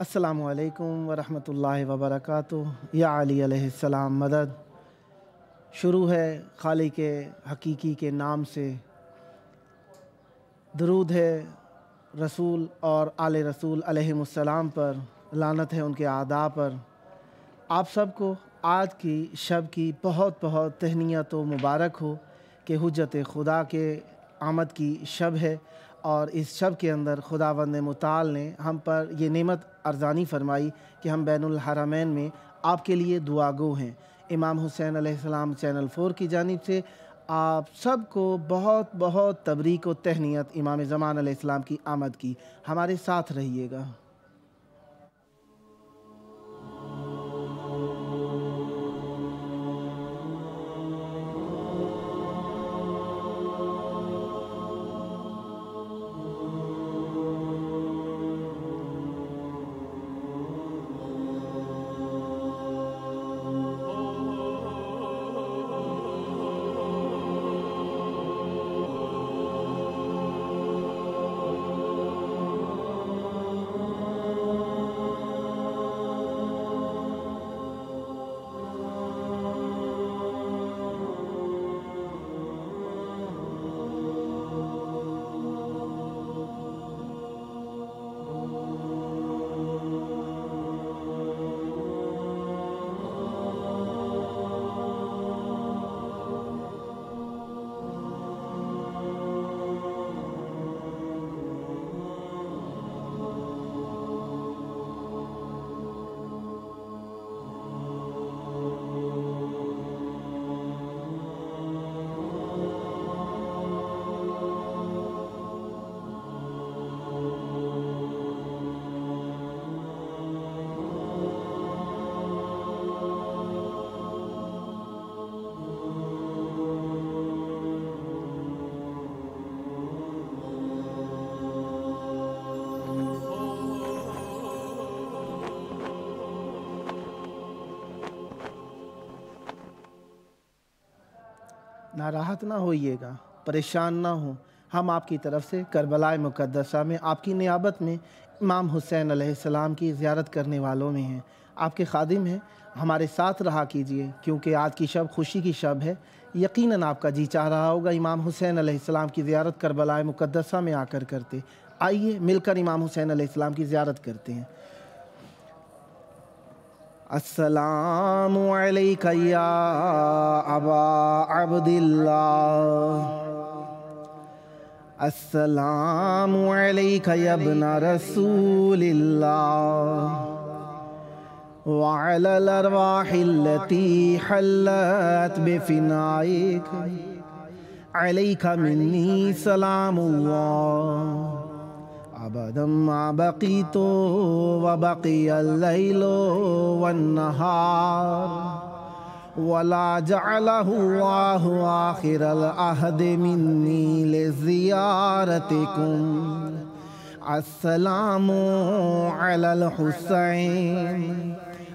السلام علیکم ورحمۃ اللہ وبرکاتہ۔ یا علی علیہ السلام مدد۔ شروع ہے خالق حقیقی کے نام سے، درود ہے رسول اور آل رسول علیہم السلام پر، لعنت ہے ان کے اعداء پر۔ آپ سب کو آج کی شب کی بہت بہت تہنیت و مبارک ہو کہ حجت خدا کے آمد کی شب ہے، اور اس شب کے اندر خداوند متعال نے ہم پر یہ نعمت ارزانی فرمائی کہ ہم بین الحرمین میں آپ کے لیے دعا گو ہیں۔ امام حسین علیہ السلام چینل 4 کی جانب سے آپ سب کو بہت بہت تبریک و تہنیت امام زمان علیہ السلام کی آمد کی۔ ہمارے ساتھ رہیے گا۔ ناراحت نہ ہوئیے گا، پریشان نہ ہوں، ہم آپ کی طرف سے کربلا مقدسہ میں آپ کی نیابت میں امام حسین علیہ السلام کی زیارت کرنے والوں میں ہیں، آپ کے خادم ہیں۔ ہمارے ساتھ رہا کیجئے، کیونکہ آج کی شب خوشی کی شب ہے۔ یقیناً آپ کا جی چاہ رہا ہوگا امام حسین علیہ السلام کی زیارت کربلا مقدسہ میں آ کر کرتے۔ آئیے مل کر امام حسین علیہ السلام کی زیارت کرتے ہیں۔ السلام علیک یا ابا عبداللہ، السلام علیک یا ابن رسول اللہ، وعلی الارواح التي حلت بفنائک، علیک منی سلام اللہ، ابدا ما بقیت وبقی اللیل والنہار، ولا جعلہ اللہ آخر العہد منی لزیارتکم۔ السلام علی الحسین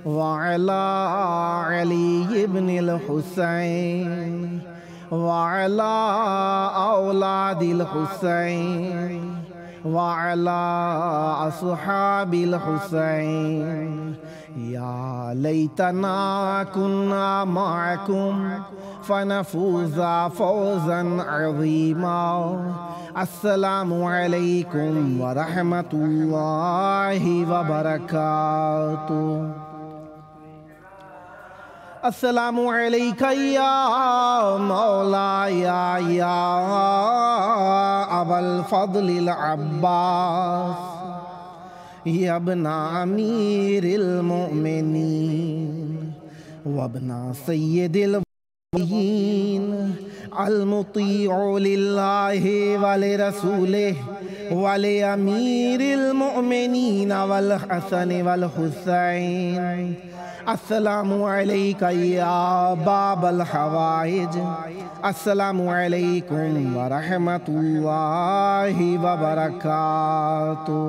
وعلی علی ابن الحسین وعلی اولاد الحسین وعلی اصحاب الحسین، یا لیتنا کنا معکم فنفوز فوزا عظیما۔ السلام علیکم ورحمۃ اللہ وبرکاتہ۔ السلام علیک یا مولائی یا ابا الفضل العباس، یا ابن امیر المؤمنین وابن سید الولیین، المطیع للہ ولرسولہ ولامیر المؤمنین والحسن والحسین۔ السلام علیک یا باب الحوائج، السلام علیکم ورحمۃ اللہ وبرکاتہ۔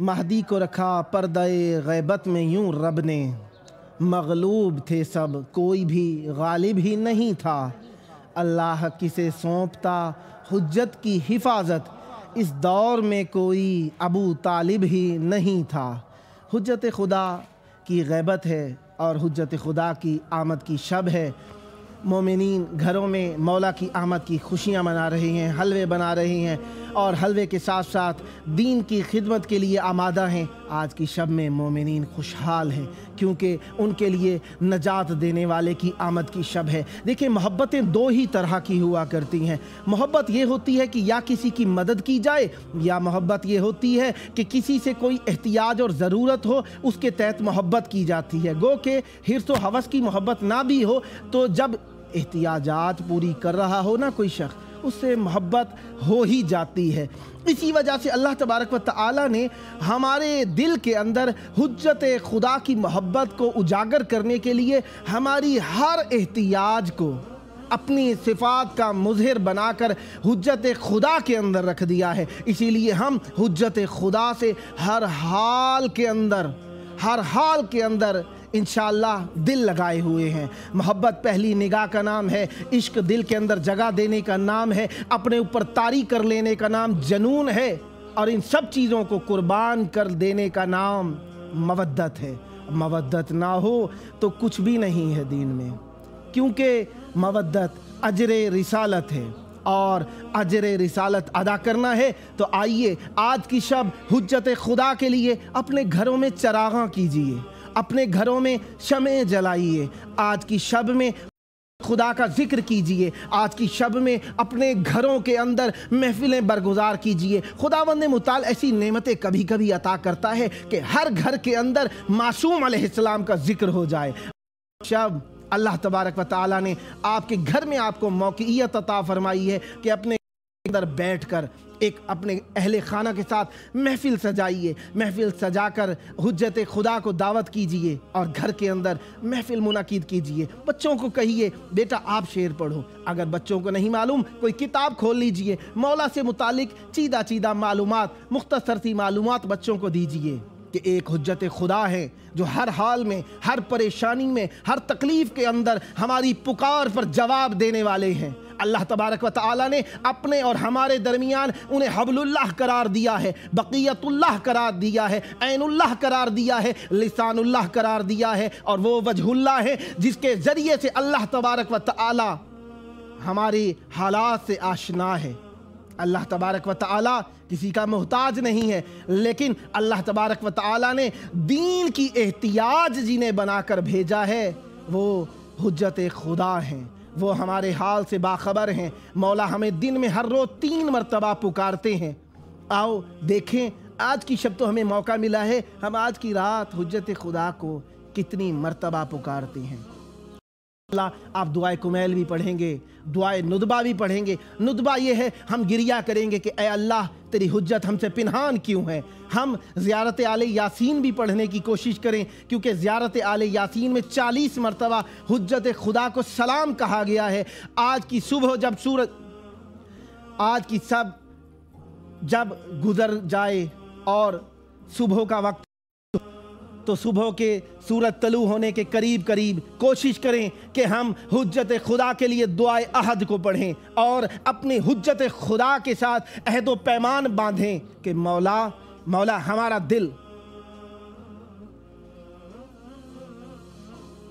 مہدی کو رکھا پردے غیبت میں یوں رب نے، مغلوب تھے سب کوئی بھی غالب ہی نہیں تھا، اللہ کسے سونپتا حجت کی حفاظت، اس دور میں کوئی ابو طالب ہی نہیں تھا۔ حجت خدا کی غیبت ہے اور حجت خدا کی آمد کی شب ہے۔ مومنین گھروں میں مولا کی آمد کی خوشیاں منا رہے ہیں، حلوے بنا رہے ہیں اور حلوے کے ساتھ ساتھ دین کی خدمت کے لیے آمادہ ہیں۔ آج کی شب میں مومنین خوشحال ہیں کیونکہ ان کے لیے نجات دینے والے کی آمد کی شب ہے۔ دیکھیں، محبتیں دو ہی طرح کی ہوا کرتی ہیں۔ محبت یہ ہوتی ہے کہ یا کسی کی مدد کی جائے، یا محبت یہ ہوتی ہے کہ کسی سے کوئی احتیاج اور ضرورت ہو، اس کے تحت محبت کی جاتی ہے۔ گو کہ حرص و ہوس کی محبت نہ بھی ہو تو جب احتیاجات پوری کر رہا ہو نا کوئی شخص، اس سے محبت ہو ہی جاتی ہے۔ اسی وجہ سے اللہ تبارک و تعالی نے ہمارے دل کے اندر حجت خدا کی محبت کو اجاگر کرنے کے لیے ہماری ہر احتیاج کو اپنی صفات کا مظہر بنا کر حجت خدا کے اندر رکھ دیا ہے۔ اسی لیے ہم حجت خدا سے ہر حال کے اندر انشاءاللہ دل لگائے ہوئے ہیں۔ محبت پہلی نگاہ کا نام ہے، عشق دل کے اندر جگہ دینے کا نام ہے، اپنے اوپر طاری کر لینے کا نام جنون ہے، اور ان سب چیزوں کو قربان کر دینے کا نام مودت ہے۔ مودت نہ ہو تو کچھ بھی نہیں ہے دین میں، کیونکہ مودت اجر رسالت ہے، اور اجر رسالت ادا کرنا ہے تو آئیے آج کی شب حجت خدا کے لیے اپنے گھروں میں چراغاں کیجئے، اپنے گھروں میں شمعیں جلائیے، آج کی شب میں خدا کا ذکر کیجئے، آج کی شب میں اپنے گھروں کے اندر محفلیں برگزار کیجئے۔ خداوند متعال ایسی نعمتیں کبھی کبھی عطا کرتا ہے کہ ہر گھر کے اندر معصوم علیہ السلام کا ذکر ہو جائے۔ شب اللہ تبارک و تعالی نے آپ کے گھر میں آپ کو موقعیت عطا فرمائی ہے کہ اپنے اندر بیٹھ کر ایک اپنے اہل خانہ کے ساتھ محفل سجائیے، محفل سجا کر حجت خدا کو دعوت کیجئے اور گھر کے اندر محفل منعقد کیجئے۔ بچوں کو کہیے بیٹا آپ شعر پڑھو، اگر بچوں کو نہیں معلوم کوئی کتاب کھول لیجئے، مولا سے متعلق چیدہ معلومات، مختصر سی معلومات بچوں کو دیجئے کہ ایک حجت خدا ہے جو ہر حال میں، ہر پریشانی میں، ہر تکلیف کے اندر ہماری پکار پر جواب دینے والے ہیں۔ اللہ تبارک و تعالی نے اپنے اور ہمارے درمیان انہیں حبل اللہ قرار دیا ہے، بقیت اللہ قرار دیا ہے، عین اللہ قرار دیا ہے، لسان اللہ قرار دیا ہے، اور وہ وجہ اللہ ہے جس کے ذریعے سے اللہ تبارک و تعالی ہماری حالات سے آشنا ہے۔ اللہ تبارک و تعالی کسی کا محتاج نہیں ہے، لیکن اللہ تبارک و تعالی نے دین کی احتیاج جنہیں بنا کر بھیجا ہے وہ حجت خدا ہیں، وہ ہمارے حال سے باخبر ہیں۔ مولا ہمیں دن میں ہر روز 3 مرتبہ پکارتے ہیں۔ آؤ دیکھیں آج کی شب تو ہمیں موقع ملا ہے، ہم آج کی رات حجت خدا کو کتنی مرتبہ پکارتے ہیں۔ اللہ آپ دعائے کمیل بھی پڑھیں گے، دعائے ندبہ بھی پڑھیں گے۔ ندبہ یہ ہے ہم گریہ کریں گے کہ اے اللہ تیری حجت ہم سے پنہان کیوں ہے۔ ہم زیارت آل یاسین بھی پڑھنے کی کوشش کریں، کیونکہ زیارت آل یاسین میں 40 مرتبہ حجت خدا کو سلام کہا گیا ہے۔ آج کی صبح جب گزر جائے اور صبح کا وقت، تو صبح کے سورج طلوع ہونے کے قریب کوشش کریں کہ ہم حجت خدا کے لیے دعائے عہد کو پڑھیں اور اپنی حجت خدا کے ساتھ عہد و پیمان باندھیں کہ مولا ہمارا دل،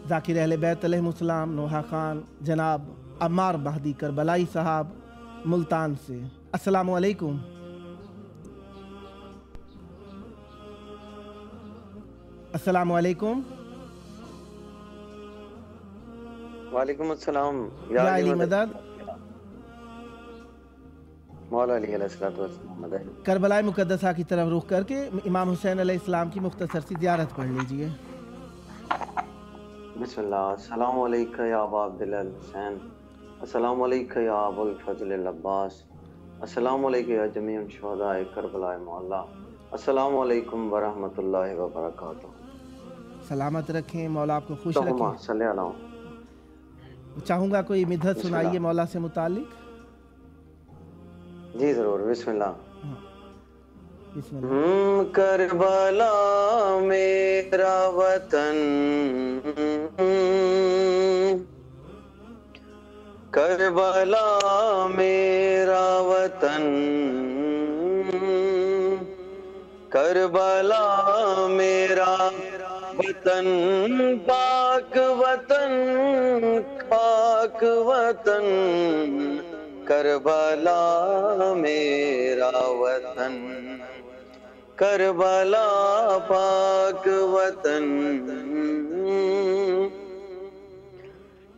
ذاکر اہل بیت علیہ السلام نوحہ خان جناب عمار مہدی کربلائی صاحب ملتان سے، السلام علیکم۔ السلام علیکم۔ وعلیکم السلام یا علی مدد۔ مولا علی علیہ السلام مدد۔ کربلائے مقدسہ کی طرف رخ کر کے امام حسین علیہ السلام کی مختصر سی زیارت پڑھ لیجئے۔ بسم اللہ۔ السلام علیکہ یا ابا عبداللہ الحسین، السلام علیکہ یا ابو الفضل العباس، السلام علیکہ یا جمیع شہداء کربلا مولا، السلام علیکم ورحمۃ اللہ وبرکاتہ۔ سلامت رکھیں، مولا آپ کو خوش رکھیں۔ صلی اللہ۔ چاہوں گا کوئی مدحت سنائیے مولا سے متعلق۔ جی ضرور، بسم اللہ۔ بسم اللہ۔ کربلا میرا وطن، کربلا میرا وطن، کربلا میرا وطن، پاک وطن، پاک وطن، کربلا میرا وطن، کربلا پاک وطن،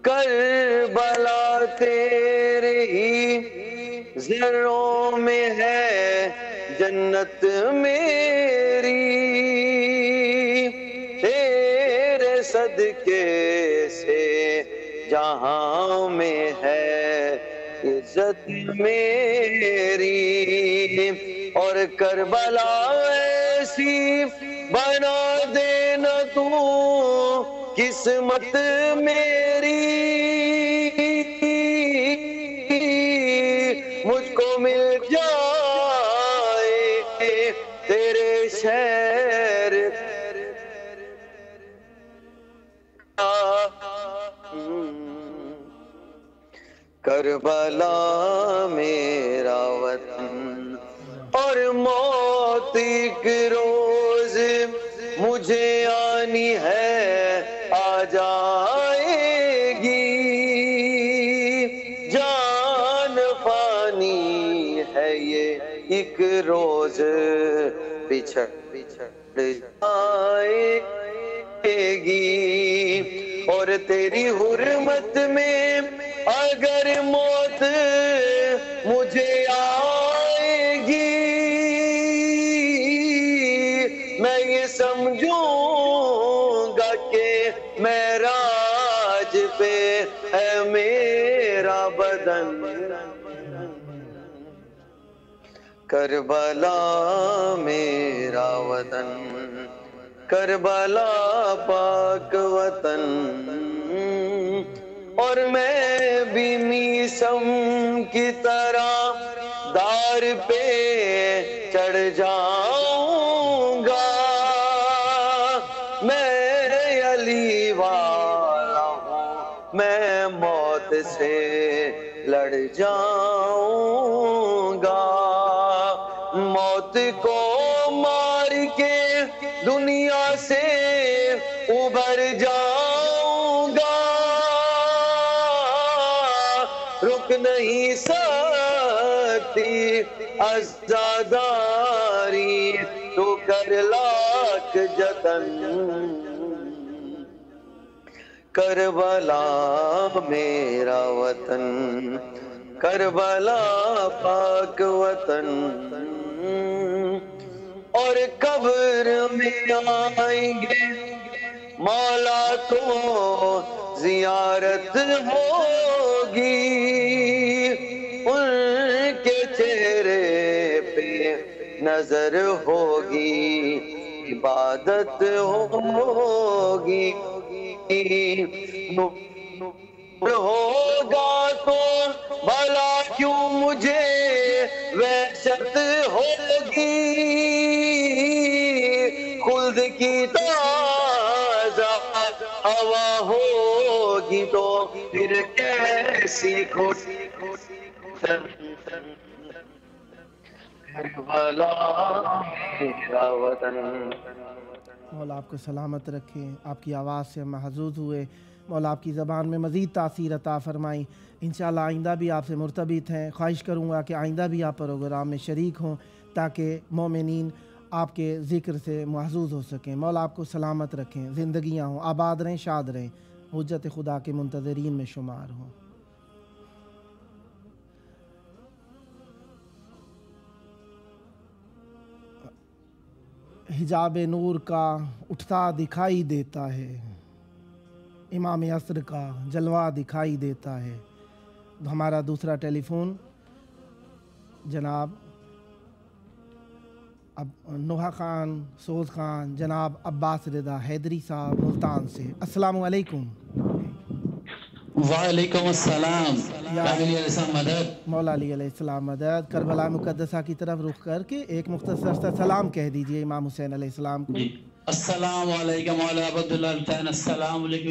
کربلا تیرے ہی ذروں میں ہے جنت میری، تیرے صدقے سے جہاں میں ہے عزت میری، اور کربلا ایسی بنا دینا تو قسمت میری، مجھ کو مل جائے تیرے شہر کربلا میرا وطن، اور موت ایک روز مجھے آنی ہے، آ جائے گی، جان فانی ہے یہ ایک روز بچھڑ جائے گی، اور تیری حرمت میں اگر موت مجھے آئے گی، میں یہ سمجھوں گا کہ معراج پہ ہے میرا بدن، کربلا میرا وطن، کربلا پاک وطن، اور میں بھی میسم کی طرح دار پہ چڑھ جاؤں گا، میں علی والا ہوں، میں موت سے لڑ جاؤں گا، موت کو مار کے دنیا سے ابھر جاؤں گا، رک نہیں سکتی عزاداری، تو کر لاکھ جتن، کربلا میرا وطن، کربلا پاک وطن، اور قبر میں آئیں گے مولا تو زیارت ہوگی، ان کے چہرے پہ نظر ہوگی، عبادت ہوگی، نور ہوگا تو بھلا کیوں مجھے وحشت ہوگی، خلد کی تازہ ہوا ہوگی تو پھر کیسی کربلا میرا وطن۔ مولا آپ کو سلامت رکھیں، آپ کی آواز سے ہم محظوظ ہوئے، مولا آپ کی زبان میں مزید تاثیر عطا فرمائیں، انشاءاللہ آئندہ بھی آپ سے مرتبط ہیں، خواہش کروں گا کہ آئندہ بھی آپ پروگرام میں شریک ہوں تاکہ مومنین آپ کے ذکر سے محظوظ ہو سکیں۔ مولا آپ کو سلامت رکھیں، زندگیاں ہوں، آباد رہیں، شاد رہیں، حجت خدا کے منتظرین میں شمار ہوں۔ حجاب نور کا اٹھتا دکھائی دیتا ہے، امام عصر کا جلوہ دکھائی دیتا ہے۔ ہمارا دوسرا ٹیلی فون جناب نوحہ خان، سوز خان، جناب عباس رضا حیدری صاحب ملتان سے۔ السلام علیکم۔ وعلیکم السلام یا علیہ السلام مدد. مولا علی علیہ السلام مدد. کربلا مقدسہ کی طرف رخ کر کے ایک مختصر سا سلام کہہ دیجئے امام حسین علیہ السلام کو. جی السلام علیکم مولا عبداللہ الحسین. السلام علیکم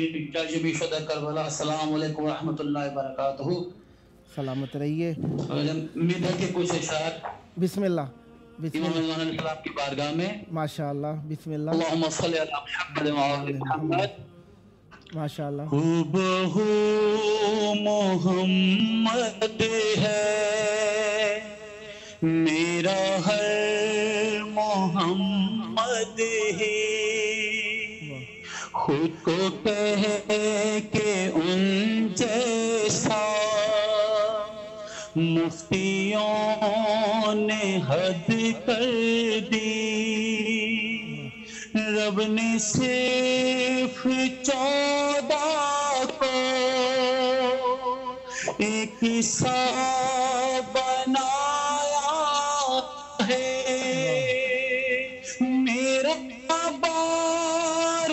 جمیع شہداء کربلا. السلام علیکم ورحمۃ اللہ وبرکاتہ. سلامت رہیے. امید ہے کہ کچھ اشعار بسم اللہ. بسم امام اللہ. علیہ السلام کی بارگاہ میں. ماشاء اللہ. بسم اللہ. اللہم صلی علی محمد وعلی محمد. ماشاء اللہ. ہو محمد ہے میرا ہر محمد ہی خود کو کہے کہ ان جیسا مفتیوں نے حد کر دی. رب نے صرف 14 کو ایک سا بنایا ہے. میرا بار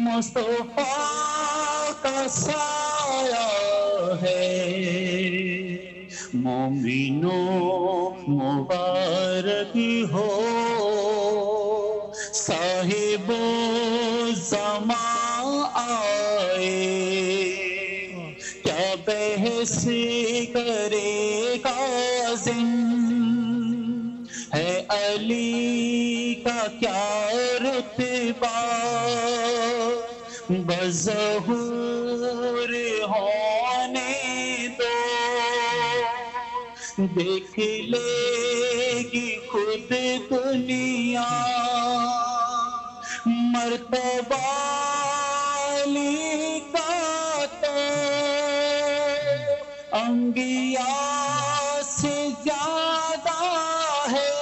مصطفیٰ کا سایہ ہے. مومنوں مبارک ہو صاحب زمان آئے. کیا بحث کرے کاظم ہے علی کا کیا رتبہ. بظہور ہونے دو دیکھ لے گی خود دنیا. مرتبہ علی کا تو انبیاء سے زیادہ ہے.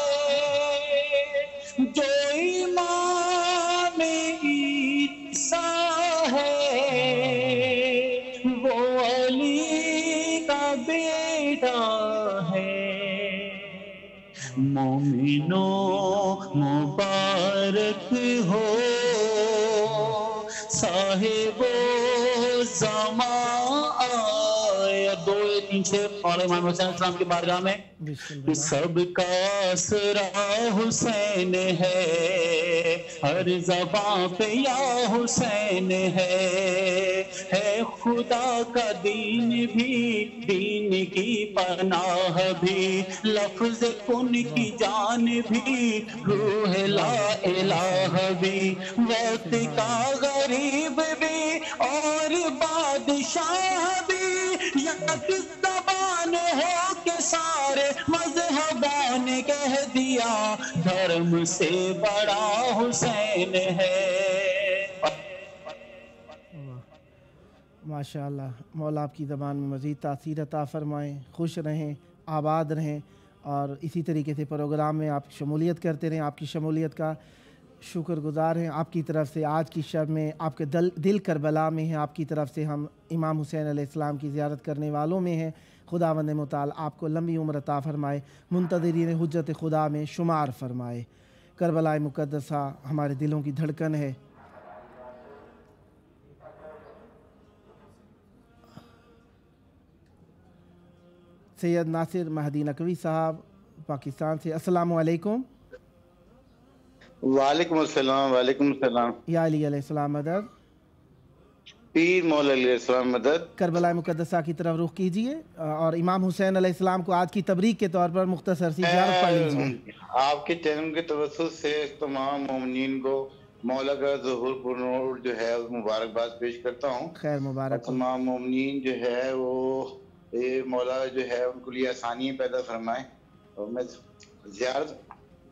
جو امام عیسیٰ ہے وہ علی کا بیٹا ہے. مومنوں مبارک ہو صاحب زمان آئے. 2-3 شعر اور امام حسین السلام کی بارگاہ میں. سب کا آسرا حسین ہے ہر زباں پہ یا حسین ہے. خدا کا دین بھی دین کی پناہ بھی لفظ کن کی جان بھی روح لا الہ بھی وقت کا غریب بھی اور بادشاہ بھی. یک زبان ہو کے سارے مذہبوں نے کہہ دیا دھرم سے بڑا حسین ہے. ماشاء اللہ. مولا آپ کی زبان میں مزید تاثیر عطا فرمائیں. خوش رہیں, آباد رہیں اور اسی طریقے سے پروگرام میں آپ شمولیت کرتے رہیں. آپ کی شمولیت کا شکر گزار ہیں. آپ کی طرف سے آج کی شب میں آپ کے دل کربلا میں ہیں. آپ کی طرف سے ہم امام حسین علیہ السلام کی زیارت کرنے والوں میں ہیں. خداوند متعال آپ کو لمبی عمر عطا فرمائے, منتظرین حجت خدا میں شمار فرمائے. کربلا مقدسہ ہمارے دلوں کی دھڑکن ہے. سید ناصر مہدی نقوی صاحب پاکستان سے. السلام علیکم. وعلیکم السلام. وعلیکم السلام. یا علی علیہ السلام مدد. پیر مولا علیہ السلام مدد. کربلا مقدسہ کی طرف رخ کیجئے اور امام حسین علیہ السلام کو آج کی تبریک کے طور پر مختصر سی زیارت پڑھ لیجیے. آپ کے چینل کے توسط سے تمام مومنین کو مولا کا ظہور پر نور جو ہے مبارکباد پیش کرتا ہوں. خیر مبارک. تمام مومنین جو ہے وہ مولا جو ہے ان کو لیے آسانی پیدا فرمائے. اور میں زیارت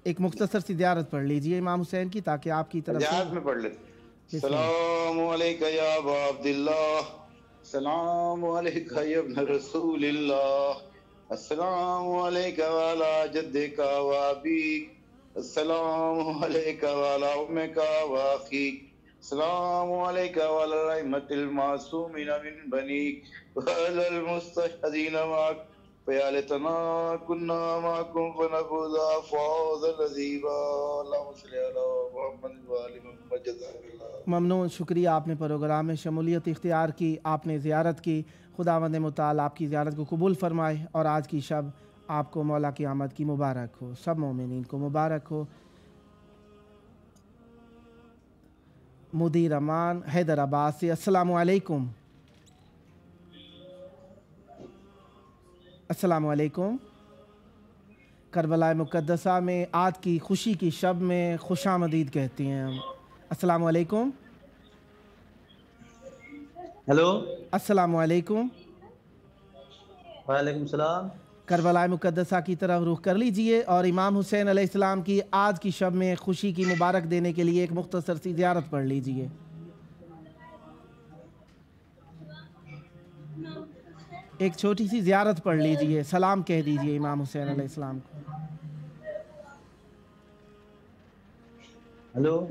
ایک مختصر سی زیارت پڑھ لیجئے امام حسین کی تاکہ آپ کی طرف زیارت میں پڑھ لیتے. السلام علیکہ یا ابا عبداللہ. السلام علیکہ یا ابن رسول اللہ. السلام علیکہ والا جدک و ابیک. السلام علیکہ والا امک و اخیک. السلام علیکہ والا رحمت المعصومین من بنیک وعلی المستشہدین معک فيا ليتنا كنا معكم فنفوز فوزا عظيما اللهم صل على محمد وآل محمد جزاك الله ممنون، شکریہ، آپ نے پروگرام میں شمولیت اختیار کی، آپ نے زیارت کی۔ خداوند متعال آپ کی زیارت کو قبول فرمائے اور آج کی شب آپ کو مولا کی آمد کی مبارک ہو، سب مومنین کو مبارک ہو۔ مدیر امان حیدرآباد سے السلام علیکم۔ السلام علیکم۔ کربلا مقدسہ میں آج کی خوشی کی شب میں خوش آمدید کہتے ہیں ہم۔ السلام علیکم۔ ہیلو، السلام علیکم۔ وعلیکم السلام۔ کربلا مقدسہ کی طرف رخ کر لیجئے اور امام حسین علیہ السلام کی آج کی شب میں خوشی کی مبارک دینے کے لیے ایک مختصر سی زیارت پڑھ لیجئے۔ ایک چھوٹی سی زیارت پڑھ لیجئے، سلام کہہ دیجئے امام حسین علیہ السلام کو۔ ہیلو،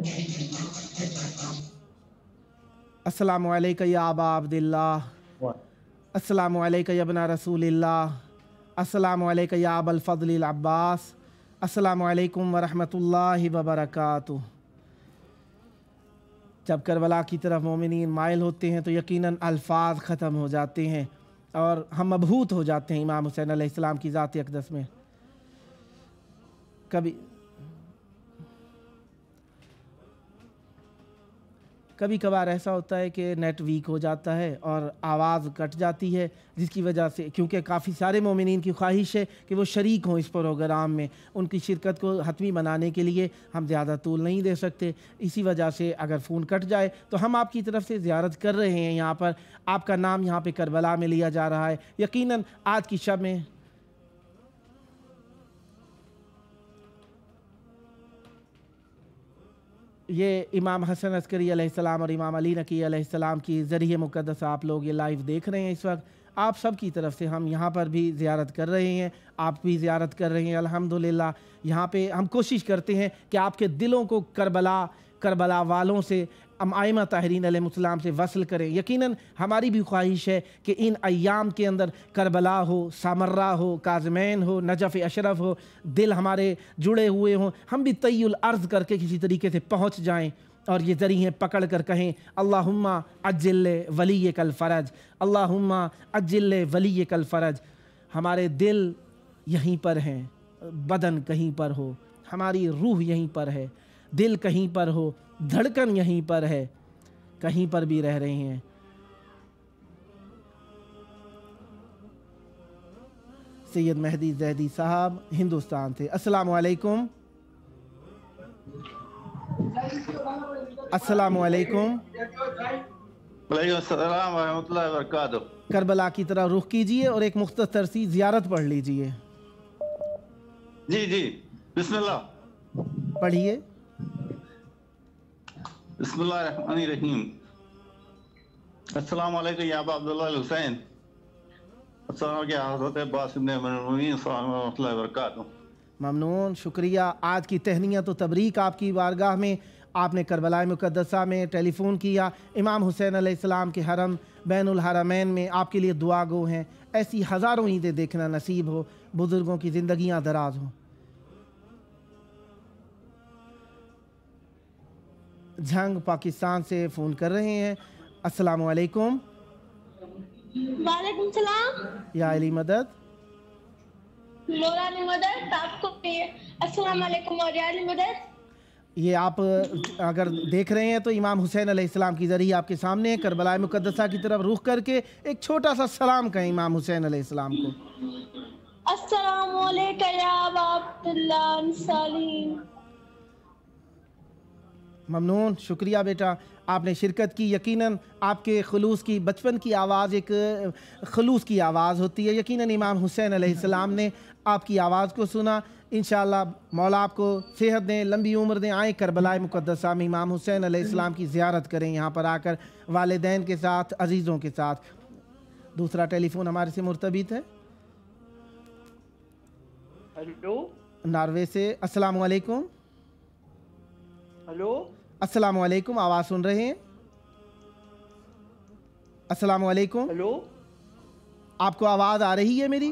السلام علیکم یا ابا عبداللہ، السلام علیکم یا ابن رسول اللہ، السلام علیکم یا ابا الفضل العباس، السلام علیکم ورحمۃ اللہ وبرکاتہ۔ جب کربلا کی طرف مومنین مائل ہوتے ہیں تو یقیناً الفاظ ختم ہو جاتے ہیں اور ہم مبہوت ہو جاتے ہیں امام حسین علیہ السلام کی ذات اقدس میں۔ کبھی کبھار ایسا ہوتا ہے کہ نیٹ ویک ہو جاتا ہے اور آواز کٹ جاتی ہے، جس کی وجہ سے کیونکہ کافی سارے مومنین کی خواہش ہے کہ وہ شریک ہوں اس پروگرام میں، ان کی شرکت کو حتمی بنانے کے لیے ہم زیادہ طول نہیں دے سکتے، اسی وجہ سے اگر فون کٹ جائے تو ہم آپ کی طرف سے زیارت کر رہے ہیں۔ یہاں پر آپ کا نام یہاں پہ کربلا میں لیا جا رہا ہے۔ یقیناً آج کی شب میں یہ امام حسن عسکری علیہ السلام اور امام علی نقی علیہ السلام کی ذریعہ مقدس آپ لوگ یہ لائیو دیکھ رہے ہیں اس وقت۔ آپ سب کی طرف سے ہم یہاں پر بھی زیارت کر رہے ہیں، آپ بھی زیارت کر رہے ہیں الحمدللہ۔ یہاں پہ ہم کوشش کرتے ہیں کہ آپ کے دلوں کو کربلا والوں سے، ائمہ طاہرین علیہ السلام سے وصل کریں۔ یقیناً ہماری بھی خواہش ہے کہ ان ایام کے اندر کربلا ہو، سامرہ ہو، کاظمین ہو، نجف اشرف ہو، دل ہمارے جڑے ہوئے ہوں، ہم بھی طی الارض کر کے کسی طریقے سے پہنچ جائیں اور یہ ذریعے پکڑ کر کہیں اللہم عجل ولیک الفرج، اللہم عجل ولیک الفرج۔ ہمارے دل یہیں پر ہیں، بدن کہیں پر ہو، ہماری روح یہیں پر ہے، دل کہیں پر ہو، دھڑکن یہیں پر ہے، کہیں پر بھی رہ رہے ہیں۔ سید مہدی زیدی صاحب ہندوستان سے السلام علیکم۔ السلام علیکم۔ وعلیکم السلام ورحمۃ اللہ وبرکاتہ۔ کربلا کی طرح رخ کیجئے اور ایک مختصر سی زیارت پڑھ لیجئے۔ جی بسم اللہ، پڑھیے۔ بسم اللہ الرحمن الرحیم۔ السلام علیکم یا ابا عبداللہ الحسین، السلام علیکم حضرت عباس ابن امیر المومنین، السلام ورحمۃ اللہ وبرکاتہ۔ ممنون، شکریہ۔ آج کی تہنیت و تبریک آپ کی بارگاہ میں، آپ نے کربلا مقدسہ میں ٹیلی فون کیا، امام حسین علیہ السلام کے حرم بین الحرمین میں آپ کے لیے دعا گو ہیں۔ ایسی ہزاروں عیدیں دیکھنا نصیب ہو، بزرگوں کی زندگیاں دراز ہوں۔ جھنگ پاکستان سے فون کر رہے ہیں۔ السلام علیکم۔ وعلیکم السلام۔ یا علی مدد، مولا علی مدد آپ کو بھی السلام علیکم اور یا علی مدد۔ یہ آپ اگر دیکھ رہے ہیں تو امام حسین علیہ السلام کی ذریعہ آپ کے سامنے ہے۔ کربلا مقدسہ کی طرف رخ کر کے ایک چھوٹا سا سلام کہیں امام حسین علیہ السلام کو۔ السلام علیکم یا ابا عبداللہ انصاری۔ ممنون، شکریہ بیٹا، آپ نے شرکت کی۔ یقیناً آپ کے خلوص کی، بچپن کی آواز ایک خلوص کی آواز ہوتی ہے۔ یقیناً امام حسین علیہ السلام نے آپ کی آواز کو سنا۔ انشاءاللہ مولا آپ کو صحت دیں، لمبی عمر دیں۔ آئیں کربلا مقدسہ میں امام حسین علیہ السلام کی زیارت کریں، یہاں پر آ کر والدین کے ساتھ، عزیزوں کے ساتھ۔ دوسرا ٹیلی فون ہمارے سے مرتبط ہے ہیلو، ناروے سے۔ السلام علیکم۔ ہیلو، السلام علیکم، آواز سن رہے ہیں؟ السلام علیکم، ہیلو، آپ کو آواز آ رہی ہے میری؟